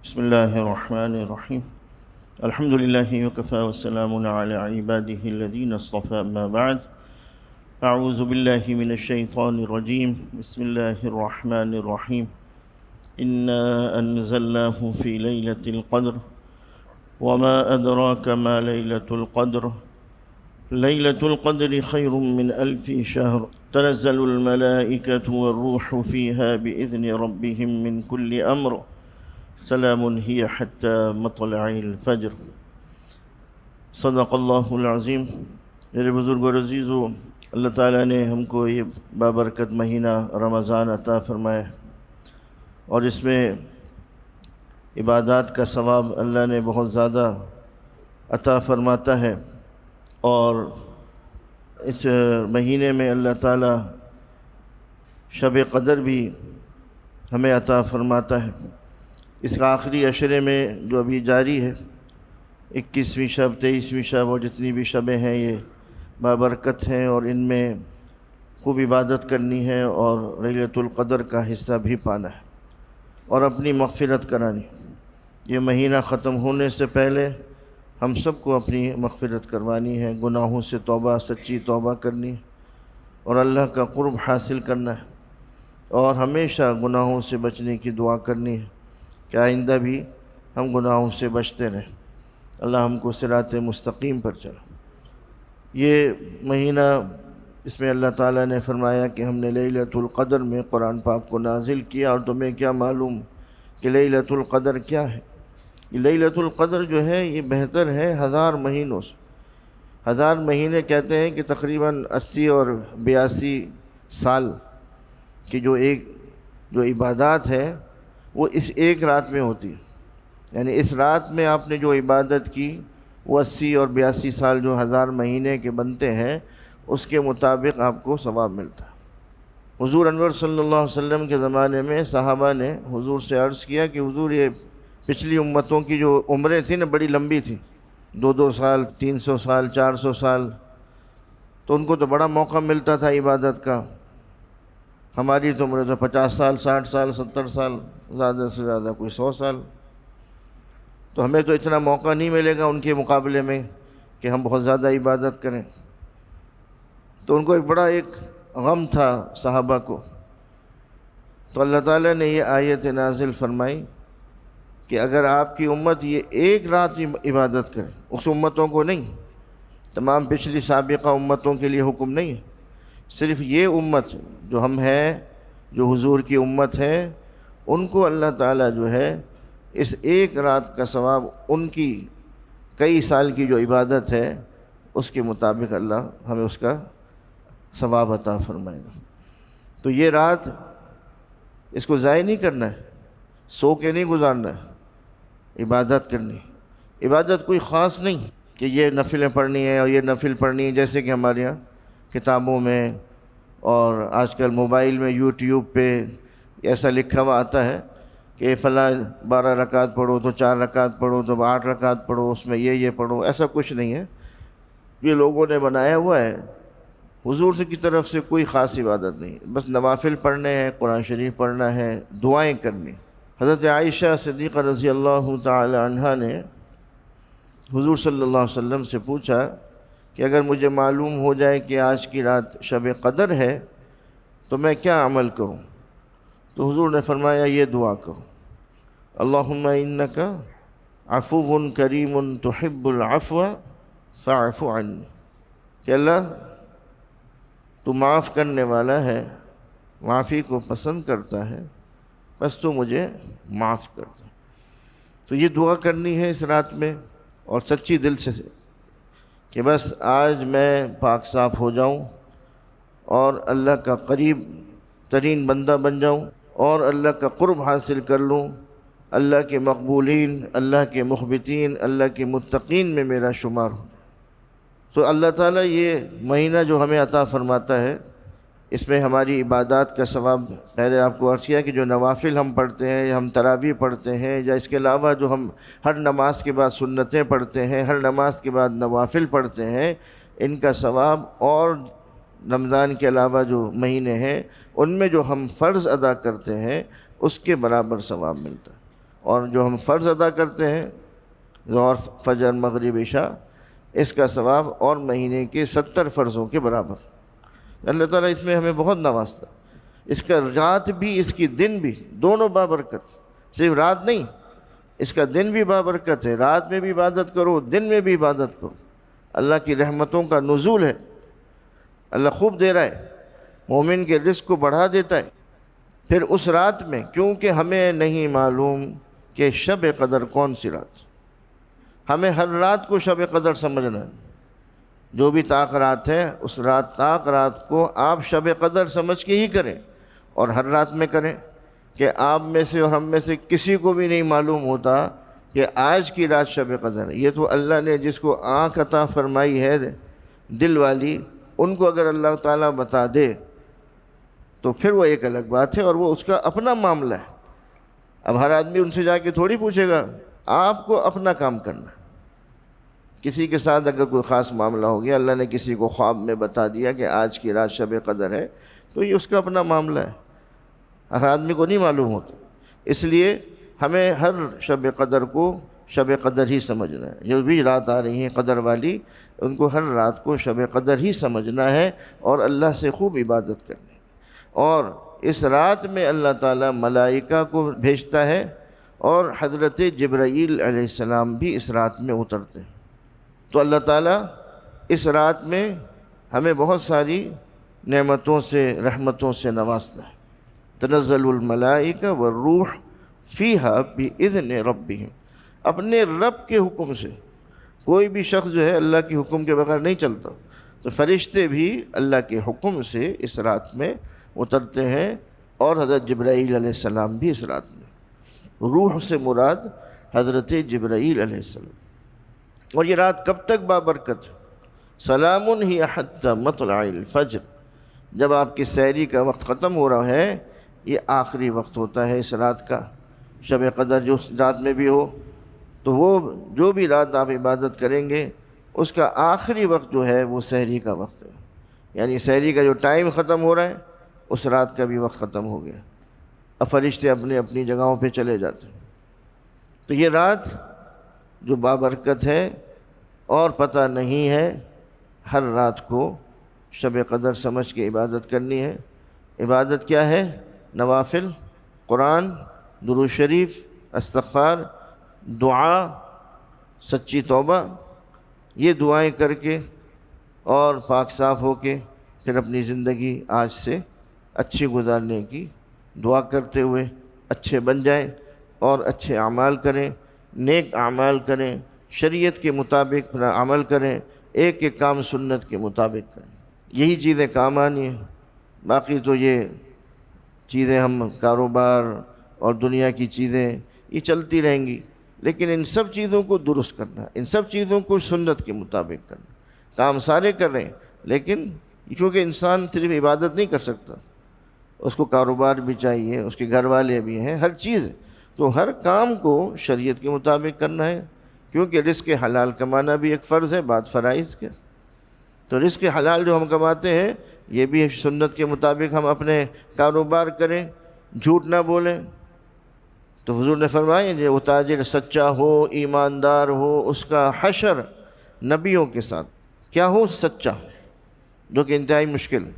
بسم الله الرحمن الرحيم. الحمد لله وكفى والسلام على عباده الذين اصطفى. أما بعد، أعوذ بالله من الشيطان الرجيم. بسم الله الرحمن الرحيم. إنا أنزلناه في ليلة القدر وما أدراك ما ليلة القدر. ليلة القدر خير من 1000 شهر. تنزل الملائكة والروح فيها بإذن ربهم من كل أمر. سلام هي حتى مطلع الفجر. صدق اللہ العظیم. میرے بزرگ و عزیزو، اللہ تعالیٰ نے ہم کو یہ بابرکت مہینہ رمضان عطا فرمایا اور اس میں عبادات کا ثواب اللہ نے بہت زیادہ عطا فرماتا ہے، اور اس مہینے میں اللہ تعالیٰ شب قدر بھی ہمیں عطا فرماتا ہے۔ اس آخری عشرے میں جو ابھی جاری ہے، 21ویں شب، 23ویں شب اور جتنی بھی شبیں ہیں، یہ بابرکت ہیں اور ان میں خوب عبادت کرنی ہے اور لیلۃ القدر کا حصہ بھی پانا ہے اور اپنی مغفرت کرانی۔ یہ مہینہ ختم ہونے سے پہلے ہم سب کو اپنی مغفرت کروانی ہے، گناہوں سے توبہ، سچی توبہ کرنی ہے اور اللہ کا قرب حاصل کرنا ہے، اور ہمیشہ گناہوں سے بچنے کی دعا کرنی ہے کہ آئندہ بھی ہم گناہوں سے بچتے رہیں، اللہ ہم کو صراط مستقیم پر چلا۔ یہ مہینہ، اس میں اللہ تعالیٰ نے فرمایا کہ ہم نے لیلۃ القدر میں قرآن پاک کو نازل کیا، اور تمہیں کیا معلوم کہ لیلۃ القدر کیا ہے؟ یہ لیلۃ القدر جو ہے یہ بہتر ہے 1000 مہینوں سے۔ 1000 مہینے کہتے ہیں کہ تقریباً 80 اور 82 سال کی جو عبادات ہے وہ اس ایک رات میں ہوتی ہے، یعنی اس رات میں آپ نے جو عبادت کی وہ 80 اور 82 سال جو 1000 مہینے کے بنتے ہیں اس کے مطابق آپ کو ثواب ملتا ہے۔ حضور انور صلی اللہ علیہ وسلم کے زمانے میں صحابہ نے حضور سے عرض کیا کہ حضور، یہ پچھلی امتوں کی جو عمریں تھیں نا بڑی لمبی تھی، 2 سال، 300 سال، 400 سال، تو ان کو تو بڑا موقع ملتا تھا عبادت کا۔ ہماری تو عمریں تو 50 سال، 60 سال، 70 سال، زیادہ سے زیادہ کوئی 100 سال، تو ہمیں تو اتنا موقع نہیں ملے گا ان کے مقابلے میں کہ ہم بہت زیادہ عبادت کریں۔ تو ان کو بڑا غم تھا صحابہ کو، تو اللہ تعالیٰ نے یہ آیت نازل فرمائی کہ اگر آپ کی امت یہ ایک رات عبادت کرے، اس امتوں کو نہیں، تمام پچھلی سابقہ امتوں کے لیے حکم نہیں ہے، صرف یہ امت جو ہم ہیں، جو حضور کی امت ہے، ان کو اللہ تعالیٰ جو ہے اس ایک رات کا ثواب ان کی کئی سال کی جو عبادت ہے اس کے مطابق اللہ ہمیں اس کا ثواب عطا فرمائے گا۔ تو یہ رات اس کو ضائع نہیں کرنا ہے، سو کے نہیں گزارنا ہے، عبادت کرنی ہے۔ عبادت کوئی خاص نہیں کہ یہ نفلیں پڑھنی ہے اور یہ نفل پڑھنی ہے، جیسے کہ ہمارے یہاں کتابوں میں اور آج کل موبائل میں یوٹیوب پہ ایسا لکھا ہوا آتا ہے کہ فلاں 12 رکعت پڑھو تو 4 رکعت پڑھو تو 8 رکعت پڑھو، اس میں یہ پڑھو۔ ایسا کچھ نہیں ہے، یہ لوگوں نے بنایا ہوا ہے، حضور سے کی طرف سے کوئی خاص عبادت نہیں، بس نوافل پڑھنے ہیں، قرآن شریف پڑھنا ہے، دعائیں کرنی۔ حضرت عائشہ صدیقہ رضی اللہ تعالی عنہا نے حضور صلی اللہ علیہ وسلم سے پوچھا کہ اگر مجھے معلوم ہو جائے کہ آج کی رات شب قدر ہے تو میں کیا عمل کروں؟ تو حضور نے فرمایا یہ دعا کرو، اللہم انک عفو کریم تحب العفو فاعف عنی، کہ اللہ تو معاف کرنے والا ہے، معافی کو پسند کرتا ہے، بس تو مجھے معاف کر دے۔ تو یہ دعا کرنی ہے اس رات میں، اور سچی دل سے کہ بس آج میں پاک صاف ہو جاؤں اور اللہ کا قریب ترین بندہ بن جاؤں اور اللہ کا قرب حاصل کر لوں، اللہ کے مقبولین، اللہ کے مخبتین، اللہ کے متقین میں میرا شمار ہو۔ تو اللہ تعالیٰ یہ مہینہ جو ہمیں عطا فرماتا ہے، اس میں ہماری عبادات کا ثواب، پہلے آپ کو عرض کیا کہ جو نوافل ہم پڑھتے ہیں، یا ہم تراویح پڑھتے ہیں، یا اس کے علاوہ جو ہم ہر نماز کے بعد سنتیں پڑھتے ہیں، ہر نماز کے بعد نوافل پڑھتے ہیں، ان کا ثواب، اور رمضان کے علاوہ جو مہینے ہیں ان میں جو ہم فرض ادا کرتے ہیں اس کے برابر ثواب ملتا ہے۔ اور جو ہم فرض ادا کرتے ہیں ظہر فجر مغرب عشاء، اس کا ثواب اور مہینے کے 70 فرضوں کے برابر۔ اللہ تعالیٰ اس میں ہمیں بہت نوازتا، اس کا رات بھی اس کی دن بھی دونوں بابرکت، صرف رات نہیں، اس کا دن بھی بابرکت ہے، رات میں بھی عبادت کرو دن میں بھی عبادت کرو۔ اللہ کی رحمتوں کا نزول ہے، اللہ خوب دے رہا ہے، مومن کے رزق کو بڑھا دیتا ہے۔ پھر اس رات میں کیونکہ ہمیں نہیں معلوم کہ شب قدر کون سی رات، ہمیں ہر رات کو شب قدر سمجھنا ہے۔ جو بھی طاق رات ہے اس طاق رات کو آپ شب قدر سمجھ کے ہی کریں، اور ہر رات میں کریں، کہ آپ میں سے اور ہم میں سے کسی کو بھی نہیں معلوم ہوتا کہ آج کی رات شب قدر ہے۔ یہ تو اللہ نے جس کو آنکھ عطا فرمائی ہے دل والی، ان کو اگر اللہ تعالیٰ بتا دے تو پھر وہ ایک الگ بات ہے، اور وہ اس کا اپنا معاملہ ہے۔ اب ہر آدمی ان سے جا کے تھوڑی پوچھے گا، آپ کو اپنا کام کرنا ہے۔ کسی کے ساتھ اگر کوئی خاص معاملہ ہو گیا، اللہ نے کسی کو خواب میں بتا دیا کہ آج کی رات شب قدر ہے، تو یہ اس کا اپنا معاملہ ہے، ہر آدمی کو نہیں معلوم ہوتا۔ اس لیے ہمیں ہر شب قدر کو شب قدر ہی سمجھنا ہے۔ جو بھی رات آ رہی ہیں قدر والی، ان کو ہر رات کو شب قدر ہی سمجھنا ہے اور اللہ سے خوب عبادت کرنی ہے۔ اور اس رات میں اللہ تعالیٰ ملائکہ کو بھیجتا ہے، اور حضرت جبرائیل علیہ السلام بھی اس رات میں اترتے ہیں۔ تو اللہ تعالیٰ اس رات میں ہمیں بہت ساری نعمتوں سے رحمتوں سے نوازتا ہے۔ تنزل الملائکہ والروح فیہا بإذن ربہم، اپنے رب کے حکم سے۔ کوئی بھی شخص جو ہے اللہ کے حکم کے بغیر نہیں چلتا، تو فرشتے بھی اللہ کے حکم سے اس رات میں اترتے ہیں، اور حضرت جبرائیل علیہ السلام بھی اس رات میں۔ روح سے مراد حضرت جبرائیل علیہ السلام۔ اور یہ رات کب تک بابرکت ہے؟ سلام ہی حتی مطلع الفجر، جب آپ کی سحری کا وقت ختم ہو رہا ہے، یہ آخری وقت ہوتا ہے اس رات کا۔ شب قدر جو رات میں بھی ہو، تو وہ جو بھی رات آپ عبادت کریں گے، اس کا آخری وقت جو ہے وہ سحری کا وقت ہے، یعنی سحری کا جو ٹائم ختم ہو رہا ہے، اس رات کا بھی وقت ختم ہو گیا، اب فرشتے اپنی اپنی جگہوں پہ چلے جاتے ہیں۔ تو یہ رات جو بابرکت ہے، اور پتہ نہیں ہے، ہر رات کو شب قدر سمجھ کے عبادت کرنی ہے۔ عبادت کیا ہے؟ نوافل، قرآن، درود شریف، استغفار، دعا، سچی توبہ، یہ دعائیں کر کے اور پاک صاف ہو کے پھر اپنی زندگی آج سے اچھی گزارنے کی دعا کرتے ہوئے اچھے بن جائیں، اور اچھے اعمال کریں، نیک اعمال کریں، شریعت کے مطابق اپنا عمل کریں، ایک ایک کام سنت کے مطابق کریں۔ یہی چیزیں کام آنی ہیں۔ باقی تو یہ چیزیں ہم کاروبار اور دنیا کی چیزیں یہ چلتی رہیں گی، لیکن ان سب چیزوں کو درست کرنا، ان سب چیزوں کو سنت کے مطابق کرنا۔ کام سارے کر رہے ہیں، لیکن کیونکہ انسان صرف عبادت نہیں کر سکتا، اس کو کاروبار بھی چاہیے، اس کے گھر والے بھی ہیں، ہر چیز، تو ہر کام کو شریعت کے مطابق کرنا ہے، کیونکہ رزق حلال کمانا بھی ایک فرض ہے بعد فرائض کے۔ تو رزق حلال جو ہم کماتے ہیں، یہ بھی سنت کے مطابق ہم اپنے کاروبار کریں، جھوٹ نہ بولیں۔ تو حضور نے فرمایا کہ وہ تاجر سچا ہو، ایماندار ہو، اس کا حشر نبیوں کے ساتھ۔ کیا ہو؟ سچا، جو کہ انتہائی مشکل ہے،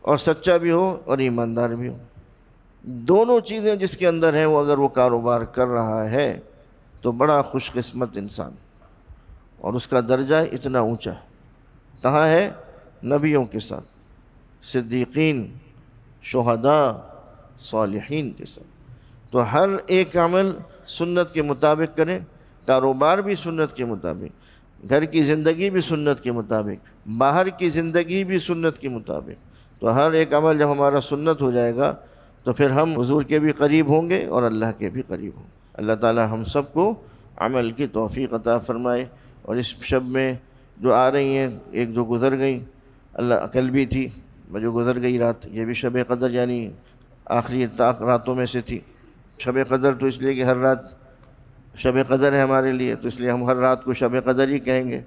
اور سچا بھی ہو اور ایماندار بھی ہو۔ دونوں چیزیں جس کے اندر ہیں، وہ اگر وہ کاروبار کر رہا ہے تو بڑا خوش قسمت انسان، اور اس کا درجہ اتنا اونچا ہے۔ کہاں ہے؟ نبیوں کے ساتھ، صدیقین، شہداء، صالحین کے ساتھ۔ تو ہر ایک عمل سنت کے مطابق کریں، کاروبار بھی سنت کے مطابق، گھر کی زندگی بھی سنت کے مطابق، باہر کی زندگی بھی سنت کے مطابق۔ تو ہر ایک عمل جب ہمارا سنت ہو جائے گا، تو پھر ہم حضور کے بھی قریب ہوں گے اور اللہ کے بھی قریب ہوں گے۔ اللہ تعالی ہم سب کو عمل کی توفیق عطا فرمائے۔ اور اس شب میں جو آ رہی ہیں، ایک جو گزر گئیں، اللہ کل بھی تھی جو گزر گئی رات، یہ بھی شب قدر یعنی آخری راتوں میں سے تھی۔ شب قدر تو اس لیے کہ ہر رات شب قدر ہے ہمارے لیے، تو اس لیے ہم ہر رات کو شب قدر ہی کہیں گے۔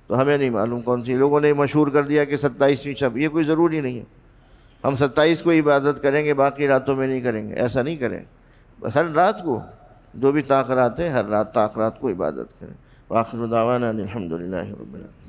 تو ہمیں نہیں معلوم کون سی، لوگوں نے مشہور کر دیا کہ 27ویں شب، یہ کوئی ضروری نہیں ہے۔ ہم 27 کو عبادت کریں گے، باقی راتوں میں نہیں کریں گے، ایسا نہیں کریں، بس ہر رات کو جو بھی تاخرات ہے ہر رات تاخرات کو عبادت کریں۔ وآخر دعوانا الحمدللہ رب العالمین۔